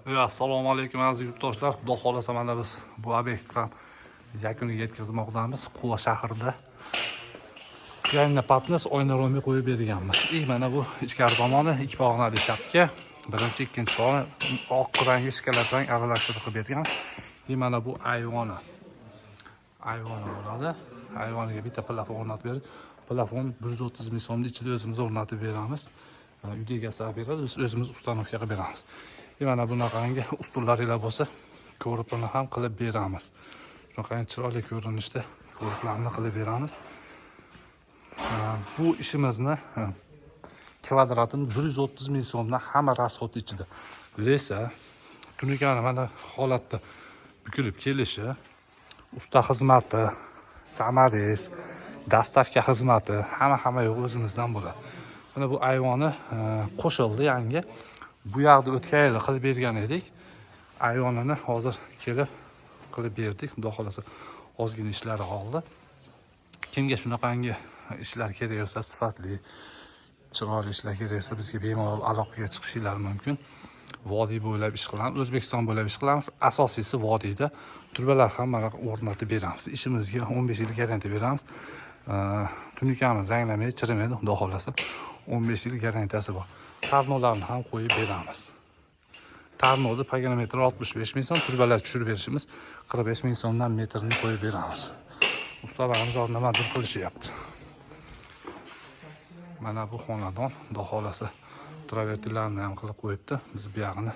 Assalomu alaykum aziz yurtdoshlar. Xudo xolasa mana biz bu obyektga yakuniga yetkazmoqdamiz. Quva shahrida yangi patnis oynaro'mi qo'yib berganmiz. Mana bu ichkari tomoni ikki pog'onali shapka, birinchi, ikkinchi pog'ona oq rangli shkalatdan aralashtirib qilib bergan. Mana bu ayvoni bo'ladi. Ayvoniga bitta plafon o'rnatib berib, plafon 130 ming so'mning ichida o'zimiz o'rnatib beramiz. Uyda egasi beradi, biz o'zimiz ustanovka qilib beramiz. Mana bunaqangi ustunlaringlar bo'lsa, ko'ripini ham qilib beramiz. Shunaqangi chiroyli ko'rinishda ko'riplarni qilib beramiz. Bu ishimizni kvadratini 130 ming so'mdan hamma rasxod ichida. Lesa, tunukan mana holatda bukilib kelishi, usta xizmati, samaris, dastavka xizmati hamma yo'q o'zimizdan bo'ladi. Mana bu ayvoni qo'shildi yangi. Bu yoqda o'tgan yil qilib bergan edik. Ayvonini hozir kelib qilib berdik. Xudo xolasa ozgina ishlari qoldi. Kimga shunaqangi ishlar kerak bo'lsa, sifatli, chiroyli ishlar kerak bo'lsa, bizga bemalol aloqaga chiqishingiz mumkin. Vodiy bo'ylab ish qilamiz, O'zbekiston bo'ylab ish qilamiz. Asosiysi vodiyda turbalar ham mana o'rnatib beramiz. Ishimizga 15 yil garantiya beramiz. Tunikamiz zanglamaydi, chirimaydi, xudo xolasa 15 yil garantiyasi bor. Tarnolarni ham qo'yib beramiz. Tarnoni parametri 65 ming so'm, turbalar tushirib berishimiz 45 ming so'mdan metrini qo'yib beramiz. Ustalarimiz nimadir qilishyapti. Mana bu xonadon, xudo xolasa travertilarni ham qilib qo'yibdi. Biz bu yoqni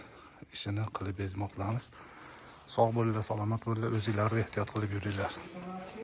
ishini qilib bermoqdamiz. Sog' bo'linglar, salomat bo'linglar, o'zinglarga ehtiyot qilib yuringlar.